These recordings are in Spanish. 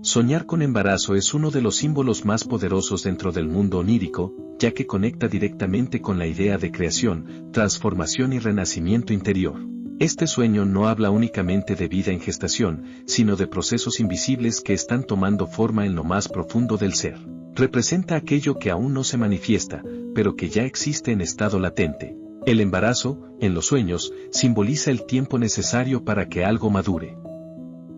Soñar con embarazo es uno de los símbolos más poderosos dentro del mundo onírico, ya que conecta directamente con la idea de creación, transformación y renacimiento interior. Este sueño no habla únicamente de vida en gestación, sino de procesos invisibles que están tomando forma en lo más profundo del ser. Representa aquello que aún no se manifiesta, pero que ya existe en estado latente. El embarazo, en los sueños, simboliza el tiempo necesario para que algo madure.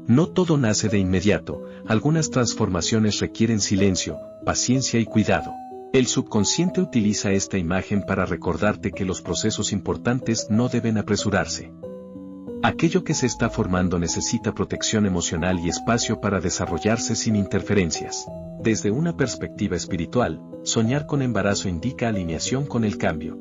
No todo nace de inmediato, algunas transformaciones requieren silencio, paciencia y cuidado. El subconsciente utiliza esta imagen para recordarte que los procesos importantes no deben apresurarse. Aquello que se está formando necesita protección emocional y espacio para desarrollarse sin interferencias. Desde una perspectiva espiritual, soñar con embarazo indica alineación con el cambio.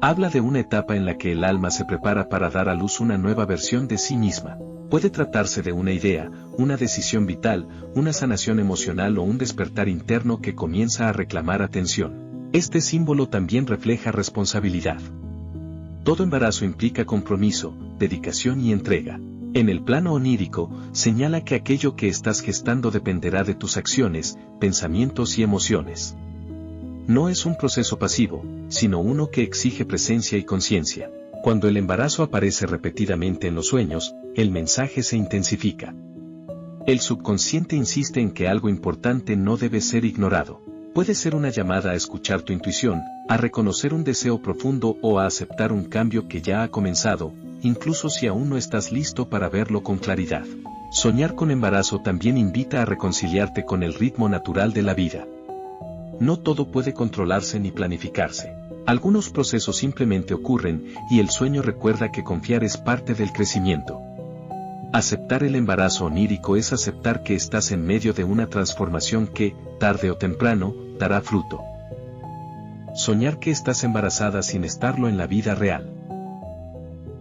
Habla de una etapa en la que el alma se prepara para dar a luz una nueva versión de sí misma. Puede tratarse de una idea, una decisión vital, una sanación emocional o un despertar interno que comienza a reclamar atención. Este símbolo también refleja responsabilidad. Todo embarazo implica compromiso, dedicación y entrega. En el plano onírico, señala que aquello que estás gestando dependerá de tus acciones, pensamientos y emociones. No es un proceso pasivo, sino uno que exige presencia y conciencia. Cuando el embarazo aparece repetidamente en los sueños, el mensaje se intensifica. El subconsciente insiste en que algo importante no debe ser ignorado. Puede ser una llamada a escuchar tu intuición, a reconocer un deseo profundo o a aceptar un cambio que ya ha comenzado, incluso si aún no estás listo para verlo con claridad. Soñar con embarazo también invita a reconciliarte con el ritmo natural de la vida. No todo puede controlarse ni planificarse. Algunos procesos simplemente ocurren, y el sueño recuerda que confiar es parte del crecimiento. Aceptar el embarazo onírico es aceptar que estás en medio de una transformación que, tarde o temprano, dará fruto. Soñar que estás embarazada sin estarlo en la vida real.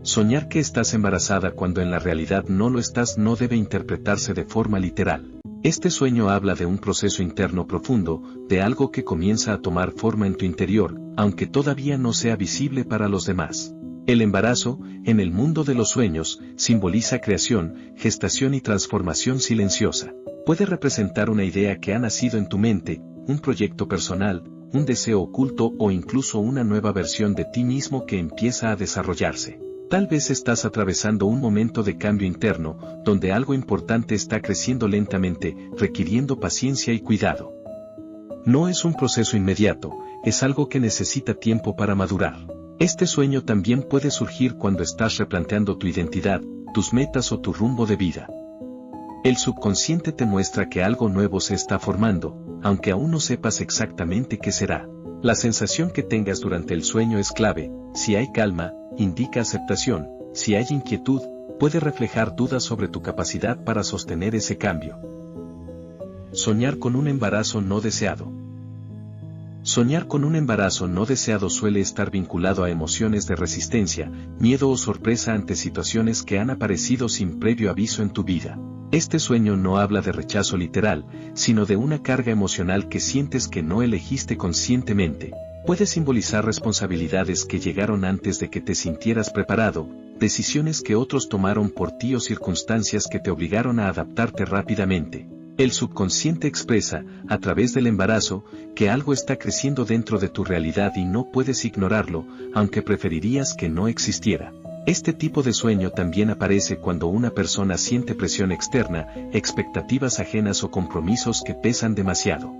Soñar que estás embarazada cuando en la realidad no lo estás no debe interpretarse de forma literal. Este sueño habla de un proceso interno profundo, de algo que comienza a tomar forma en tu interior, aunque todavía no sea visible para los demás. El embarazo, en el mundo de los sueños, simboliza creación, gestación y transformación silenciosa. Puede representar una idea que ha nacido en tu mente, un proyecto personal, un deseo oculto o incluso una nueva versión de ti mismo que empieza a desarrollarse. Tal vez estás atravesando un momento de cambio interno, donde algo importante está creciendo lentamente, requiriendo paciencia y cuidado. No es un proceso inmediato, es algo que necesita tiempo para madurar. Este sueño también puede surgir cuando estás replanteando tu identidad, tus metas o tu rumbo de vida. El subconsciente te muestra que algo nuevo se está formando, aunque aún no sepas exactamente qué será. La sensación que tengas durante el sueño es clave. Si hay calma, indica aceptación. Si hay inquietud, puede reflejar dudas sobre tu capacidad para sostener ese cambio. Soñar con un embarazo no deseado. Soñar con un embarazo no deseado suele estar vinculado a emociones de resistencia, miedo o sorpresa ante situaciones que han aparecido sin previo aviso en tu vida. Este sueño no habla de rechazo literal, sino de una carga emocional que sientes que no elegiste conscientemente. Puede simbolizar responsabilidades que llegaron antes de que te sintieras preparado, decisiones que otros tomaron por ti o circunstancias que te obligaron a adaptarte rápidamente. El subconsciente expresa, a través del embarazo, que algo está creciendo dentro de tu realidad y no puedes ignorarlo, aunque preferirías que no existiera. Este tipo de sueño también aparece cuando una persona siente presión externa, expectativas ajenas o compromisos que pesan demasiado.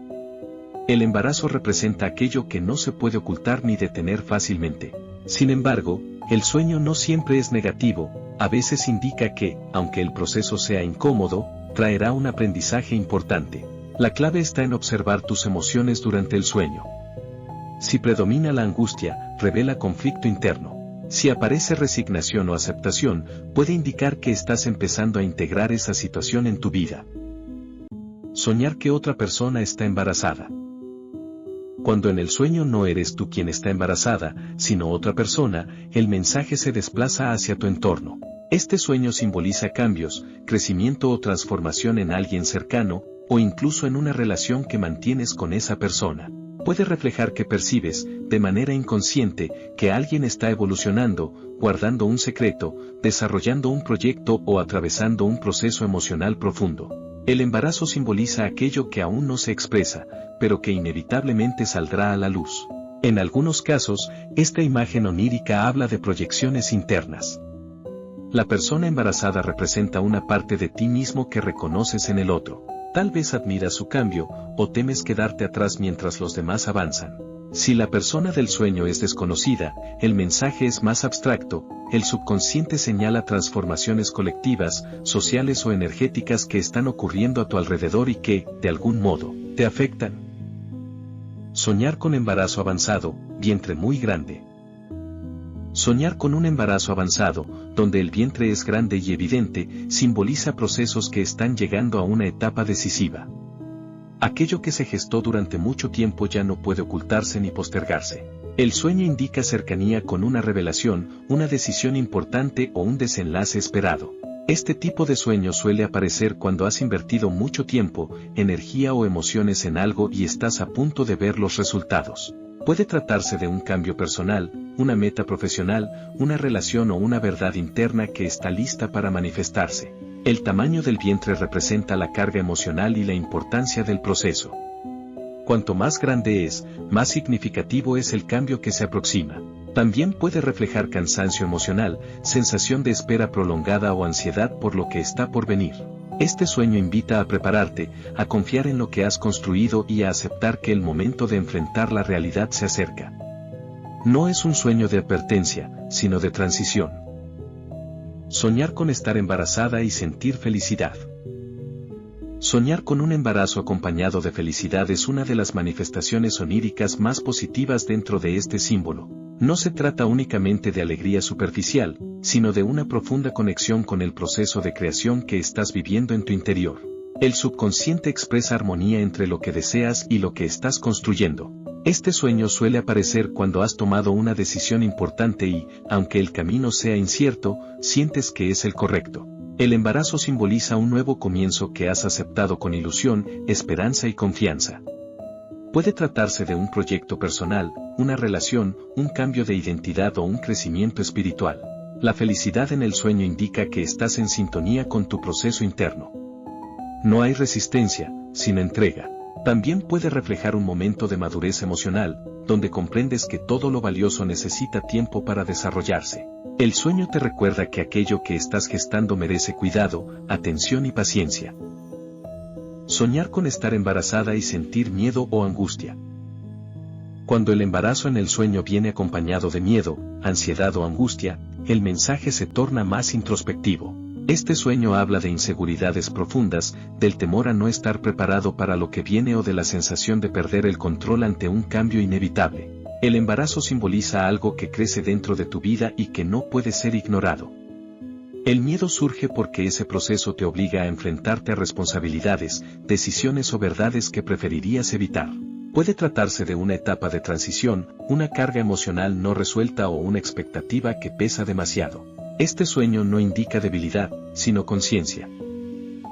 El embarazo representa aquello que no se puede ocultar ni detener fácilmente. Sin embargo, el sueño no siempre es negativo, a veces indica que, aunque el proceso sea incómodo, traerá un aprendizaje importante. La clave está en observar tus emociones durante el sueño. Si predomina la angustia, revela conflicto interno. Si aparece resignación o aceptación, puede indicar que estás empezando a integrar esa situación en tu vida. Soñar que otra persona está embarazada. Cuando en el sueño no eres tú quien está embarazada, sino otra persona, el mensaje se desplaza hacia tu entorno. Este sueño simboliza cambios, crecimiento o transformación en alguien cercano, o incluso en una relación que mantienes con esa persona. Puede reflejar que percibes, de manera inconsciente, que alguien está evolucionando, guardando un secreto, desarrollando un proyecto o atravesando un proceso emocional profundo. El embarazo simboliza aquello que aún no se expresa, pero que inevitablemente saldrá a la luz. En algunos casos, esta imagen onírica habla de proyecciones internas. La persona embarazada representa una parte de ti mismo que reconoces en el otro. Tal vez admiras su cambio, o temes quedarte atrás mientras los demás avanzan. Si la persona del sueño es desconocida, el mensaje es más abstracto, el subconsciente señala transformaciones colectivas, sociales o energéticas que están ocurriendo a tu alrededor y que, de algún modo, te afectan. Soñar con embarazo avanzado, vientre muy grande. Soñar con un embarazo avanzado, donde el vientre es grande y evidente, simboliza procesos que están llegando a una etapa decisiva. Aquello que se gestó durante mucho tiempo ya no puede ocultarse ni postergarse. El sueño indica cercanía con una revelación, una decisión importante o un desenlace esperado. Este tipo de sueño suele aparecer cuando has invertido mucho tiempo, energía o emociones en algo y estás a punto de ver los resultados. Puede tratarse de un cambio personal, una meta profesional, una relación o una verdad interna que está lista para manifestarse. El tamaño del vientre representa la carga emocional y la importancia del proceso. Cuanto más grande es, más significativo es el cambio que se aproxima. También puede reflejar cansancio emocional, sensación de espera prolongada o ansiedad por lo que está por venir. Este sueño invita a prepararte, a confiar en lo que has construido y a aceptar que el momento de enfrentar la realidad se acerca. No es un sueño de advertencia, sino de transición. Soñar con estar embarazada y sentir felicidad. Soñar con un embarazo acompañado de felicidad es una de las manifestaciones oníricas más positivas dentro de este símbolo. No se trata únicamente de alegría superficial, sino de una profunda conexión con el proceso de creación que estás viviendo en tu interior. El subconsciente expresa armonía entre lo que deseas y lo que estás construyendo. Este sueño suele aparecer cuando has tomado una decisión importante y, aunque el camino sea incierto, sientes que es el correcto. El embarazo simboliza un nuevo comienzo que has aceptado con ilusión, esperanza y confianza. Puede tratarse de un proyecto personal, una relación, un cambio de identidad o un crecimiento espiritual. La felicidad en el sueño indica que estás en sintonía con tu proceso interno. No hay resistencia, sino entrega. También puede reflejar un momento de madurez emocional, donde comprendes que todo lo valioso necesita tiempo para desarrollarse. El sueño te recuerda que aquello que estás gestando merece cuidado, atención y paciencia. Soñar con estar embarazada y sentir miedo o angustia. Cuando el embarazo en el sueño viene acompañado de miedo, ansiedad o angustia, el mensaje se torna más introspectivo. Este sueño habla de inseguridades profundas, del temor a no estar preparado para lo que viene o de la sensación de perder el control ante un cambio inevitable. El embarazo simboliza algo que crece dentro de tu vida y que no puede ser ignorado. El miedo surge porque ese proceso te obliga a enfrentarte a responsabilidades, decisiones o verdades que preferirías evitar. Puede tratarse de una etapa de transición, una carga emocional no resuelta o una expectativa que pesa demasiado. Este sueño no indica debilidad, sino conciencia.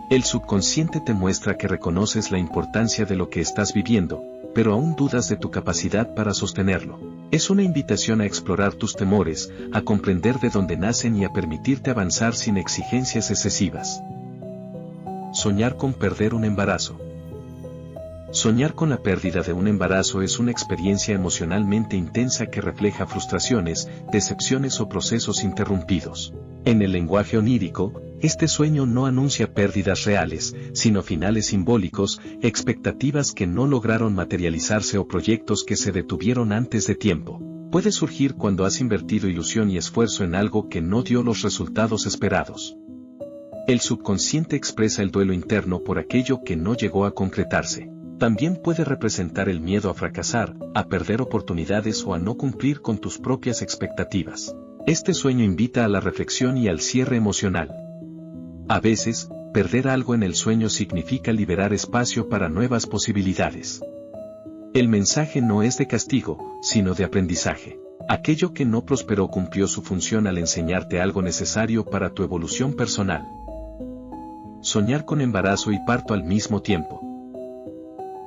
El subconsciente te muestra que reconoces la importancia de lo que estás viviendo, pero aún dudas de tu capacidad para sostenerlo. Es una invitación a explorar tus temores, a comprender de dónde nacen y a permitirte avanzar sin exigencias excesivas. Soñar con perder un embarazo. Soñar con la pérdida de un embarazo es una experiencia emocionalmente intensa que refleja frustraciones, decepciones o procesos interrumpidos. En el lenguaje onírico, este sueño no anuncia pérdidas reales, sino finales simbólicos, expectativas que no lograron materializarse o proyectos que se detuvieron antes de tiempo. Puede surgir cuando has invertido ilusión y esfuerzo en algo que no dio los resultados esperados. El subconsciente expresa el duelo interno por aquello que no llegó a concretarse. También puede representar el miedo a fracasar, a perder oportunidades o a no cumplir con tus propias expectativas. Este sueño invita a la reflexión y al cierre emocional. A veces, perder algo en el sueño significa liberar espacio para nuevas posibilidades. El mensaje no es de castigo, sino de aprendizaje. Aquello que no prosperó cumplió su función al enseñarte algo necesario para tu evolución personal. Soñar con embarazo y parto al mismo tiempo.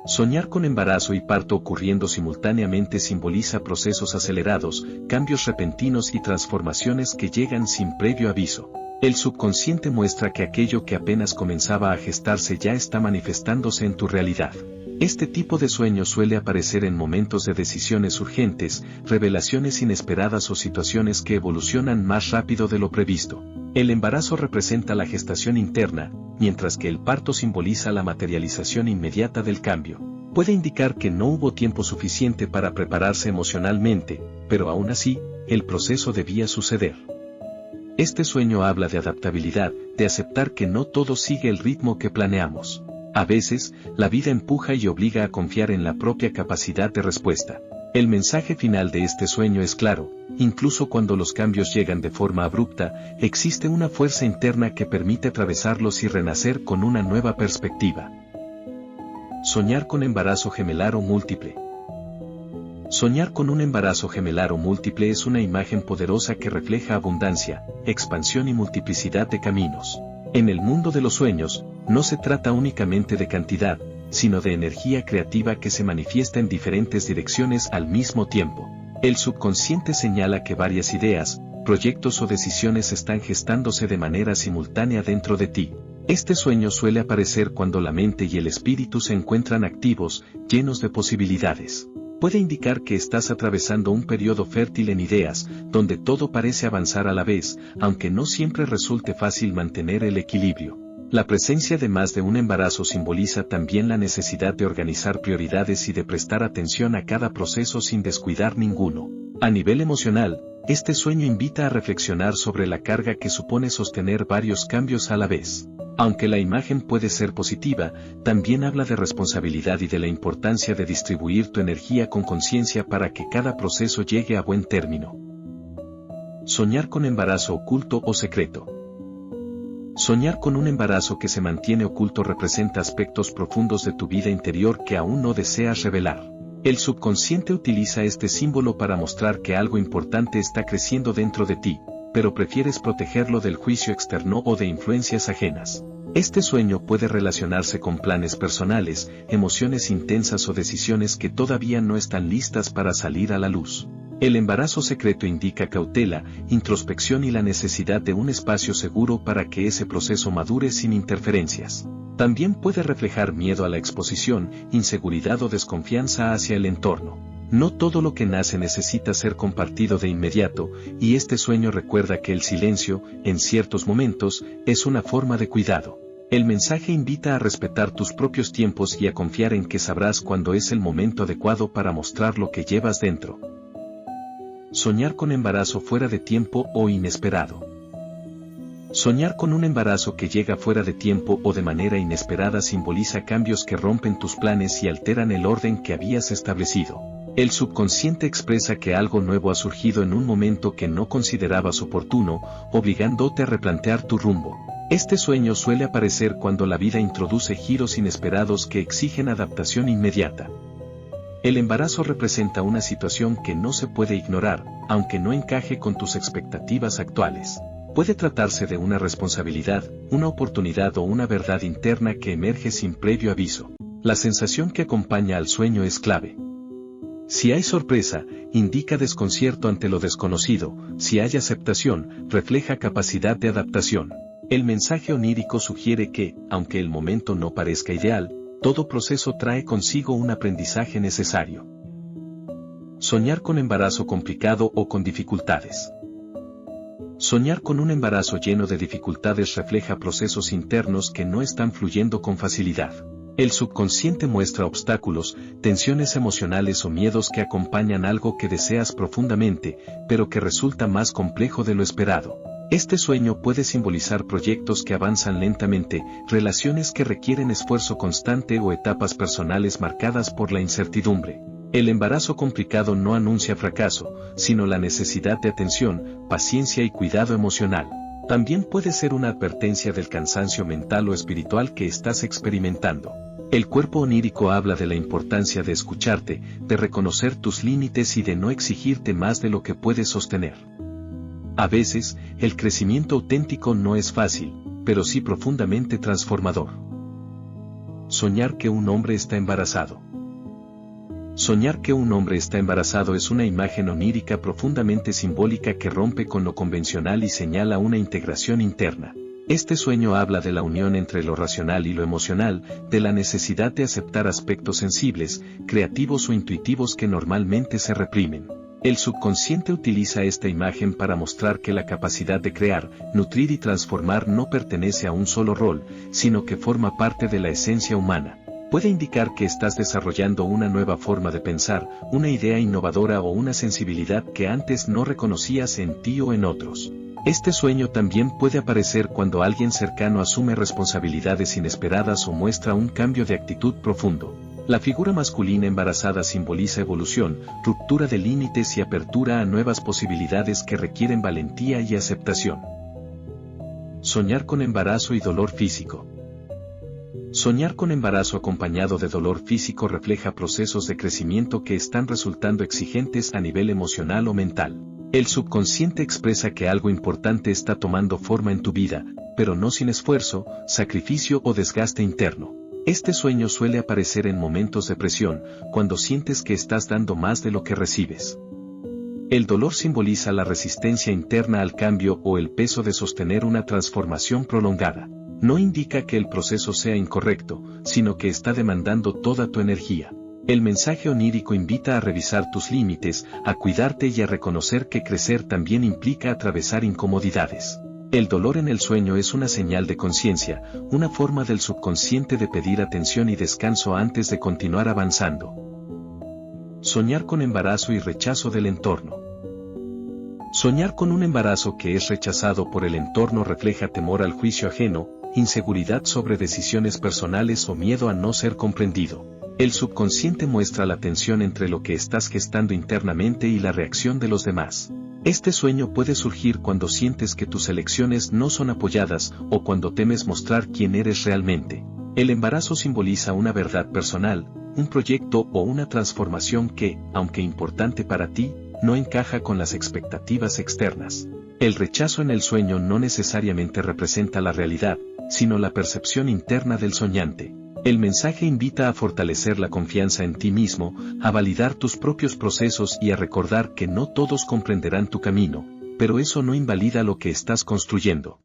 Soñar con embarazo y parto ocurriendo simultáneamente simboliza procesos acelerados, cambios repentinos y transformaciones que llegan sin previo aviso. El subconsciente muestra que aquello que apenas comenzaba a gestarse ya está manifestándose en tu realidad. Este tipo de sueño suele aparecer en momentos de decisiones urgentes, revelaciones inesperadas o situaciones que evolucionan más rápido de lo previsto. El embarazo representa la gestación interna, mientras que el parto simboliza la materialización inmediata del cambio. Puede indicar que no hubo tiempo suficiente para prepararse emocionalmente, pero aún así, el proceso debía suceder. Este sueño habla de adaptabilidad, de aceptar que no todo sigue el ritmo que planeamos. A veces, la vida empuja y obliga a confiar en la propia capacidad de respuesta. El mensaje final de este sueño es claro: incluso cuando los cambios llegan de forma abrupta, existe una fuerza interna que permite atravesarlos y renacer con una nueva perspectiva. Soñar con embarazo gemelar o múltiple. Soñar con un embarazo gemelar o múltiple es una imagen poderosa que refleja abundancia, expansión y multiplicidad de caminos. En el mundo de los sueños, no se trata únicamente de cantidad, sino de energía creativa que se manifiesta en diferentes direcciones al mismo tiempo. El subconsciente señala que varias ideas, proyectos o decisiones están gestándose de manera simultánea dentro de ti. Este sueño suele aparecer cuando la mente y el espíritu se encuentran activos, llenos de posibilidades. Puede indicar que estás atravesando un periodo fértil en ideas, donde todo parece avanzar a la vez, aunque no siempre resulte fácil mantener el equilibrio. La presencia de más de un embarazo simboliza también la necesidad de organizar prioridades y de prestar atención a cada proceso sin descuidar ninguno. A nivel emocional, este sueño invita a reflexionar sobre la carga que supone sostener varios cambios a la vez. Aunque la imagen puede ser positiva, también habla de responsabilidad y de la importancia de distribuir tu energía con conciencia para que cada proceso llegue a buen término. Soñar con embarazo oculto o secreto. Soñar con un embarazo que se mantiene oculto representa aspectos profundos de tu vida interior que aún no deseas revelar. El subconsciente utiliza este símbolo para mostrar que algo importante está creciendo dentro de ti, pero prefieres protegerlo del juicio externo o de influencias ajenas. Este sueño puede relacionarse con planes personales, emociones intensas o decisiones que todavía no están listas para salir a la luz. El embarazo secreto indica cautela, introspección y la necesidad de un espacio seguro para que ese proceso madure sin interferencias. También puede reflejar miedo a la exposición, inseguridad o desconfianza hacia el entorno. No todo lo que nace necesita ser compartido de inmediato, y este sueño recuerda que el silencio, en ciertos momentos, es una forma de cuidado. El mensaje invita a respetar tus propios tiempos y a confiar en que sabrás cuándo es el momento adecuado para mostrar lo que llevas dentro. Soñar con embarazo fuera de tiempo o inesperado. Soñar con un embarazo que llega fuera de tiempo o de manera inesperada simboliza cambios que rompen tus planes y alteran el orden que habías establecido. El subconsciente expresa que algo nuevo ha surgido en un momento que no considerabas oportuno, obligándote a replantear tu rumbo. Este sueño suele aparecer cuando la vida introduce giros inesperados que exigen adaptación inmediata. El embarazo representa una situación que no se puede ignorar, aunque no encaje con tus expectativas actuales. Puede tratarse de una responsabilidad, una oportunidad o una verdad interna que emerge sin previo aviso. La sensación que acompaña al sueño es clave. Si hay sorpresa, indica desconcierto ante lo desconocido; si hay aceptación, refleja capacidad de adaptación. El mensaje onírico sugiere que, aunque el momento no parezca ideal, todo proceso trae consigo un aprendizaje necesario. Soñar con embarazo complicado o con dificultades. Soñar con un embarazo lleno de dificultades refleja procesos internos que no están fluyendo con facilidad. El subconsciente muestra obstáculos, tensiones emocionales o miedos que acompañan algo que deseas profundamente, pero que resulta más complejo de lo esperado. Este sueño puede simbolizar proyectos que avanzan lentamente, relaciones que requieren esfuerzo constante o etapas personales marcadas por la incertidumbre. El embarazo complicado no anuncia fracaso, sino la necesidad de atención, paciencia y cuidado emocional. También puede ser una advertencia del cansancio mental o espiritual que estás experimentando. El cuerpo onírico habla de la importancia de escucharte, de reconocer tus límites y de no exigirte más de lo que puedes sostener. A veces, el crecimiento auténtico no es fácil, pero sí profundamente transformador. Soñar que un hombre está embarazado. Soñar que un hombre está embarazado es una imagen onírica profundamente simbólica que rompe con lo convencional y señala una integración interna. Este sueño habla de la unión entre lo racional y lo emocional, de la necesidad de aceptar aspectos sensibles, creativos o intuitivos que normalmente se reprimen. El subconsciente utiliza esta imagen para mostrar que la capacidad de crear, nutrir y transformar no pertenece a un solo rol, sino que forma parte de la esencia humana. Puede indicar que estás desarrollando una nueva forma de pensar, una idea innovadora o una sensibilidad que antes no reconocías en ti o en otros. Este sueño también puede aparecer cuando alguien cercano asume responsabilidades inesperadas o muestra un cambio de actitud profundo. La figura masculina embarazada simboliza evolución, ruptura de límites y apertura a nuevas posibilidades que requieren valentía y aceptación. Soñar con embarazo y dolor físico. Soñar con embarazo acompañado de dolor físico refleja procesos de crecimiento que están resultando exigentes a nivel emocional o mental. El subconsciente expresa que algo importante está tomando forma en tu vida, pero no sin esfuerzo, sacrificio o desgaste interno. Este sueño suele aparecer en momentos de presión, cuando sientes que estás dando más de lo que recibes. El dolor simboliza la resistencia interna al cambio o el peso de sostener una transformación prolongada. No indica que el proceso sea incorrecto, sino que está demandando toda tu energía. El mensaje onírico invita a revisar tus límites, a cuidarte y a reconocer que crecer también implica atravesar incomodidades. El dolor en el sueño es una señal de conciencia, una forma del subconsciente de pedir atención y descanso antes de continuar avanzando. Soñar con embarazo y rechazo del entorno. Soñar con un embarazo que es rechazado por el entorno refleja temor al juicio ajeno, inseguridad sobre decisiones personales o miedo a no ser comprendido. El subconsciente muestra la tensión entre lo que estás gestando internamente y la reacción de los demás. Este sueño puede surgir cuando sientes que tus elecciones no son apoyadas o cuando temes mostrar quién eres realmente. El embarazo simboliza una verdad personal, un proyecto o una transformación que, aunque importante para ti, no encaja con las expectativas externas. El rechazo en el sueño no necesariamente representa la realidad, sino la percepción interna del soñante. El mensaje invita a fortalecer la confianza en ti mismo, a validar tus propios procesos y a recordar que no todos comprenderán tu camino, pero eso no invalida lo que estás construyendo.